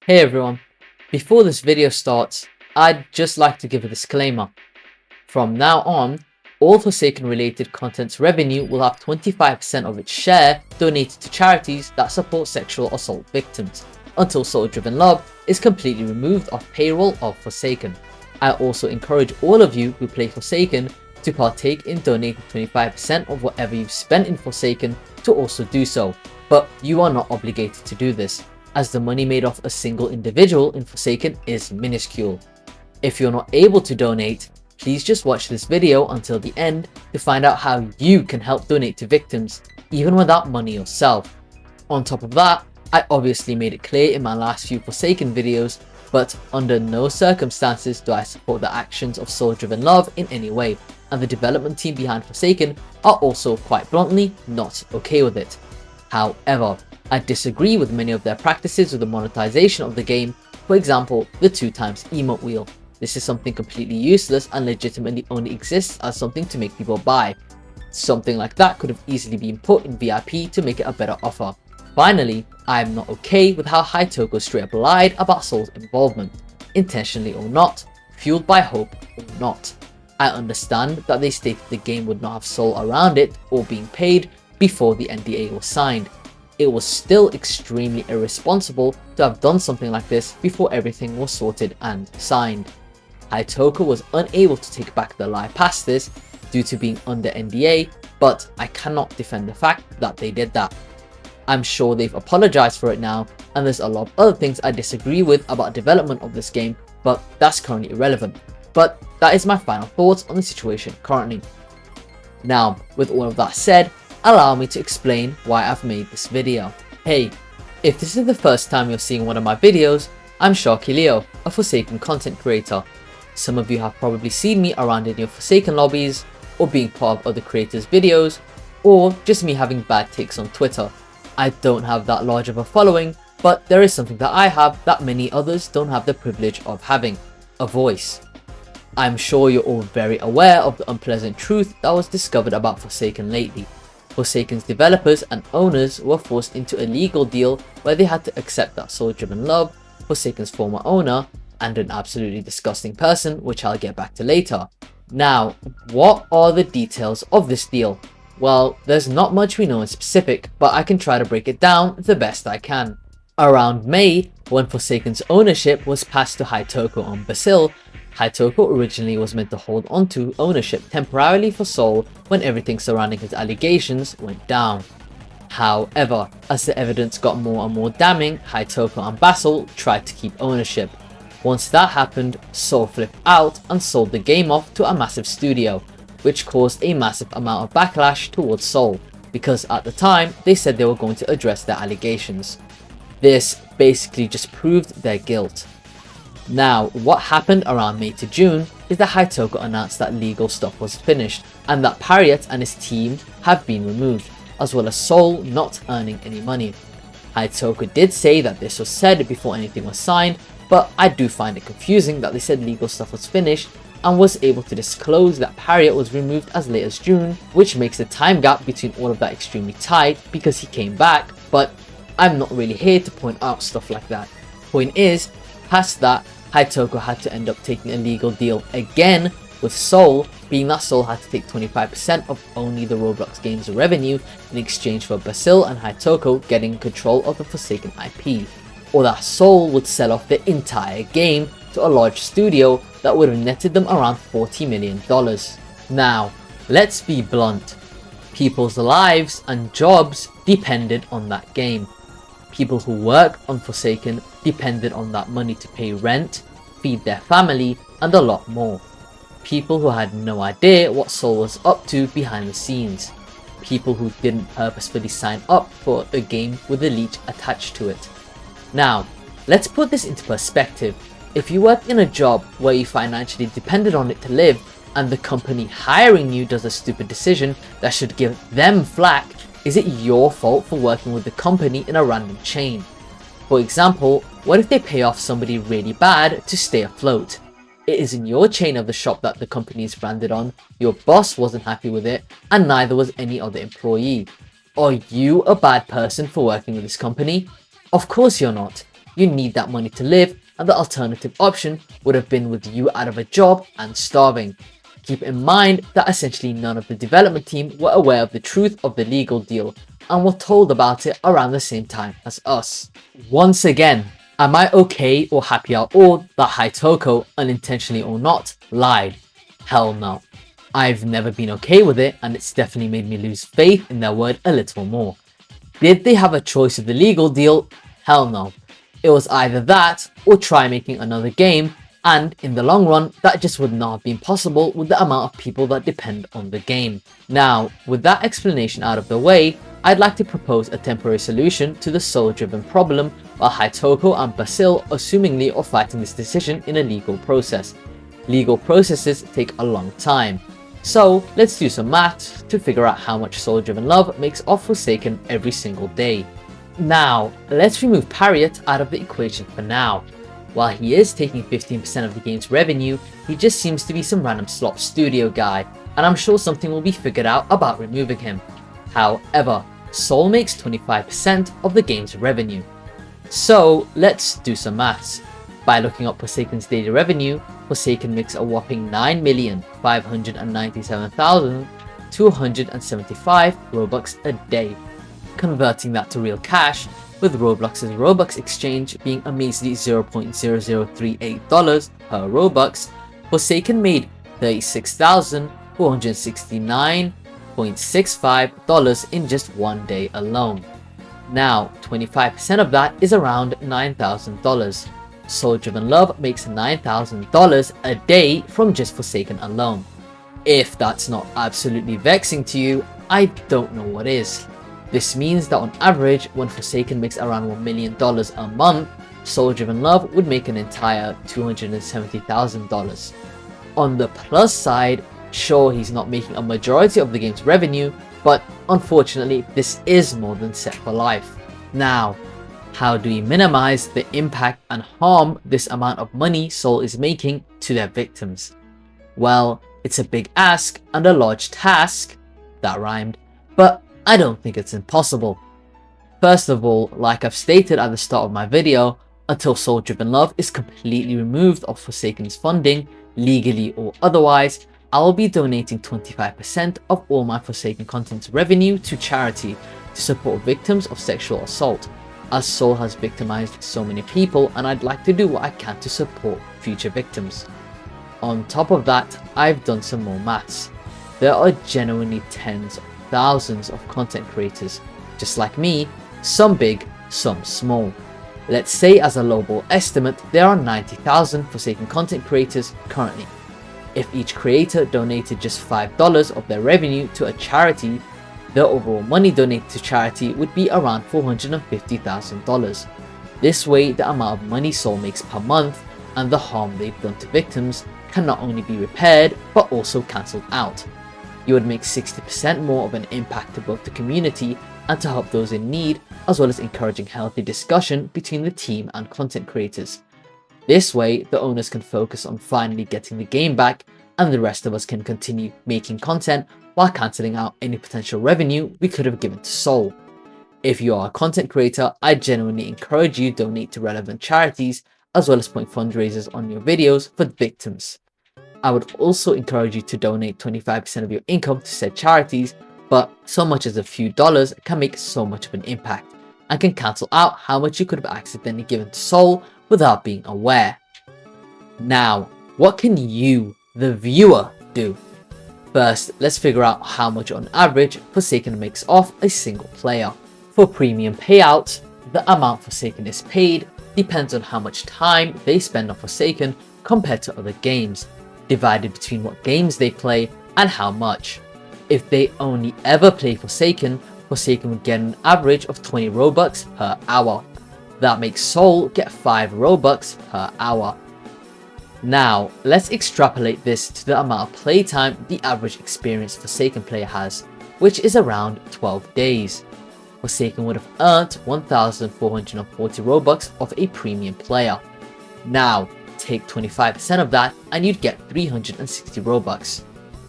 Hey everyone, before this video starts, I'd just like to give a disclaimer. From now on, all Forsaken related content's revenue will have 25% of its share donated to charities that support sexual assault victims, until Soul Driven Love is completely removed off payroll of Forsaken. I also encourage all of you who play Forsaken to partake in donating 25% of whatever you've spent in Forsaken to also do so, but you are not obligated to do this, as the money made off a single individual in Forsaken is minuscule. If you're not able to donate, please just watch this video until the end to find out how you can help donate to victims, even without money yourself. On top of that, I obviously made it clear in my last few Forsaken videos, but under no circumstances do I support the actions of Soul Driven Love in any way, and the development team behind Forsaken are also quite bluntly not okay with it. However, I disagree with many of their practices with the monetization of the game, for example, the 2x emote wheel. This is something completely useless and legitimately only exists as something to make people buy. Something like that could have easily been put in VIP to make it a better offer. Finally, I am not okay with how Hytoko straight up lied about Soul's involvement, intentionally or not, fueled by hope or not. I understand that they stated the game would not have Soul around it or being paid before the NDA was signed. It was still extremely irresponsible to have done something like this before everything was sorted and signed. Hytoko was unable to take back the lie past this due to being under NDA, but I cannot defend the fact that they did that. I'm sure they've apologized for it now, and there's a lot of other things I disagree with about development of this game, but that's currently irrelevant. But that is my final thoughts on the situation currently. Now, with all of that said, allow me to explain why I've made this video. Hey, if this is the first time you're seeing one of my videos, I'm Sharky Leo, a Forsaken content creator. Some of you have probably seen me around in your Forsaken lobbies, or being part of other creators' videos, or just me having bad takes on Twitter. I don't have that large of a following, but there is something that I have that many others don't have the privilege of having: a voice. I'm sure you're all very aware of the unpleasant truth that was discovered about Forsaken lately. Forsaken's developers and owners were forced into a legal deal where they had to accept that Soul Driven Love, Forsaken's former owner, and an absolutely disgusting person, which I'll get back to later. Now, what are the details of this deal? Well, there's not much we know in specific, but I can try to break it down the best I can. Around May, when Forsaken's ownership was passed to Hytoko on Basil, Hytoko originally was meant to hold onto ownership temporarily for Soul when everything surrounding his allegations went down. However, as the evidence got more and more damning, Hytoko and Basil tried to keep ownership. Once that happened, Soul flipped out and sold the game off to a massive studio, which caused a massive amount of backlash towards Soul, because at the time they said they were going to address their allegations. This basically just proved their guilt. Now, what happened around May to June is that Hytoko announced that legal stuff was finished, and that Pariat and his team have been removed, as well as Soul not earning any money. Hytoko did say that this was said before anything was signed, but I do find it confusing that they said legal stuff was finished and was able to disclose that Pariat was removed as late as June, which makes the time gap between all of that extremely tight because he came back, but I'm not really here to point out stuff like that. Point is, past that, Hytoko had to end up taking a legal deal again with Soul, being that Soul had to take 25% of only the Roblox game's revenue in exchange for Basil and Hytoko getting control of the Forsaken IP, or that Soul would sell off the entire game to a large studio that would have netted them around $40 million. Now, let's be blunt. People's lives and jobs depended on that game. People who work on Forsaken depended on that money to pay rent, feed their family, and a lot more. People who had no idea what Soul was up to behind the scenes. People who didn't purposefully sign up for a game with a leech attached to it. Now, let's put this into perspective. If you work in a job where you financially depended on it to live, and the company hiring you does a stupid decision that should give them flack, is it your fault for working with the company in a random chain? For example, what if they pay off somebody really bad to stay afloat? It is in your chain of the shop that the company is branded on, your boss wasn't happy with it, and neither was any other employee. Are you a bad person for working with this company? Of course you're not. you need that money to live, and the alternative option would have been with you out of a job and starving. Keep in mind that essentially none of the development team were aware of the truth of the legal deal and were told about it around the same time as us. Once again, am I okay or happy at all that Haitoko, unintentionally or not, lied? Hell no. I've never been okay with it, and it's definitely made me lose faith in their word a little more. Did they have a choice of the legal deal? Hell no. It was either that or try making another game, and in the long run, that just would not have been possible with the amount of people that depend on the game. Now, with that explanation out of the way, I'd like to propose a temporary solution to the soul-driven problem while Haitoko and Basil assumingly are fighting this decision in a legal process. Legal processes take a long time. So let's do some maths to figure out how much soul-driven love makes off Forsaken every single day. Now, let's remove Parriott out of the equation for now. While he is taking 15% of the game's revenue, he just seems to be some random slop studio guy, and I'm sure something will be figured out about removing him. However, Soul makes 25% of the game's revenue. So let's do some maths. By looking up Forsaken's daily revenue, Forsaken makes a whopping 9,597,275 Robux a day. Converting that to real cash, with Roblox's Robux exchange being a measly $0.0038 per Robux, Forsaken made $36,469.65 in just one day alone. Now, 25% of that is around $9,000. Soul-driven love makes $9,000 a day from just Forsaken alone. If that's not absolutely vexing to you, I don't know what is. This means that on average, when Forsaken makes around $1 million a month, Soul-driven love would make an entire $270,000. On the plus side, sure, he's not making a majority of the game's revenue, but unfortunately this is more than set for life. Now, how do we minimize the impact and harm this amount of money Soul is making to their victims? Well, it's a big ask and a large task, that rhymed, but I don't think it's impossible. First of all, like I've stated at the start of my video, until Soul-driven love is completely removed of Forsaken's funding, legally or otherwise, I will be donating 25% of all my Forsaken content's revenue to charity to support victims of sexual assault, as Soul has victimized so many people and I'd like to do what I can to support future victims. On top of that, I've done some more maths. There are genuinely tens of thousands of content creators, just like me, some big, some small. Let's say as a lowball estimate, there are 90,000 Forsaken content creators currently. If each creator donated just $5 of their revenue to a charity, the overall money donated to charity would be around $450,000. This way, the amount of money Soul makes per month and the harm they've done to victims can not only be repaired, but also cancelled out. You would make 60% more of an impact to both the community and to help those in need, as well as encouraging healthy discussion between the team and content creators. This way, the owners can focus on finally getting the game back, and the rest of us can continue making content while cancelling out any potential revenue we could have given to Soul. If you are a content creator, I genuinely encourage you to donate to relevant charities, as well as point fundraisers on your videos for victims. I would also encourage you to donate 25% of your income to said charities, but so much as a few dollars can make so much of an impact, and can cancel out how much you could have accidentally given to Soul without being aware. Now, what can you, the viewer, do? First, let's figure out how much on average Forsaken makes off a single player. For premium payouts, the amount Forsaken is paid depends on how much time they spend on Forsaken compared to other games, divided between what games they play and how much. If they only ever play Forsaken, Forsaken would get an average of 20 Robux per hour. That makes Soul get 5 Robux per hour. Now, let's extrapolate this to the amount of playtime the average experienced Forsaken player has, which is around 12 days. Forsaken would have earned 1,440 Robux off a premium player. Now, take 25% of that and you'd get 360 Robux.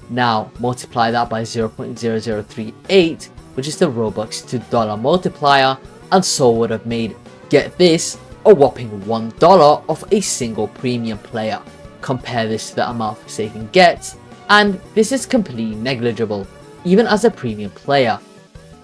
Now, multiply that by 0.0038, which is the Robux to dollar multiplier, and Soul would have made, get this, a whopping $1 off a single premium player. Compare this to the amount Forsaken gets, and this is completely negligible, even as a premium player.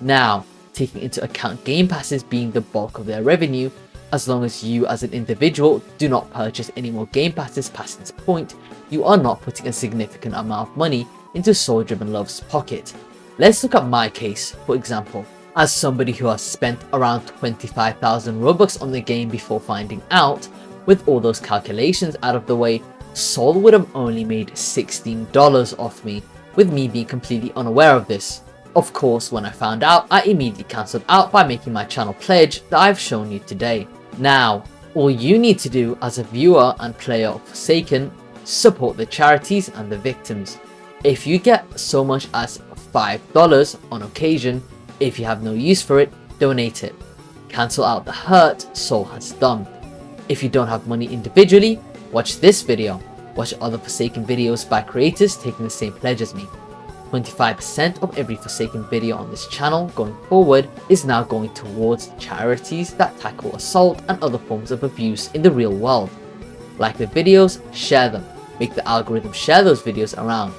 Now, taking into account Game Passes being the bulk of their revenue, as long as you as an individual do not purchase any more Game Passes past this point, you are not putting a significant amount of money into Soul Driven Love's pocket. Let's look at my case, for example. As somebody who has spent around 25,000 Robux on the game before finding out, with all those calculations out of the way, Soul would have only made $16 off me, with me being completely unaware of this. Of course, when I found out, I immediately cancelled out by making my channel pledge that I've shown you today. Now, all you need to do as a viewer and player of Forsaken, support the charities and the victims. If you get so much as $5 on occasion, if you have no use for it, donate it. Cancel out the hurt Soul has done. If you don't have money individually, watch this video. Watch other Forsaken videos by creators taking the same pledge as me. 25% of every Forsaken video on this channel going forward is now going towards charities that tackle assault and other forms of abuse in the real world. Like the videos, share them. Make the algorithm share those videos around.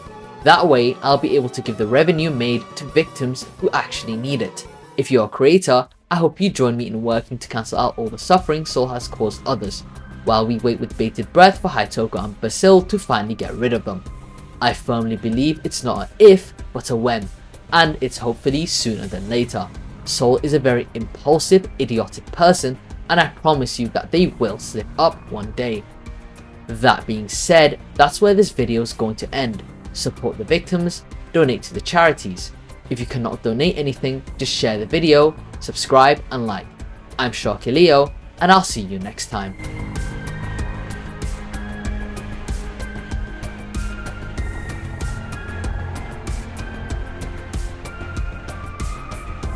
That way, I'll be able to give the revenue made to victims who actually need it. If you're a creator, I hope you join me in working to cancel out all the suffering Soul has caused others, while we wait with bated breath for Hytoko and Basil to finally get rid of them. I firmly believe it's not an if, but a when, and it's hopefully sooner than later. Soul is a very impulsive, idiotic person, and I promise you that they will slip up one day. That being said, that's where this video is going to end. Support the victims, donate to the charities. If you cannot donate anything, just share the video, subscribe and like. I'm Sharky Leo, and I'll see you next time.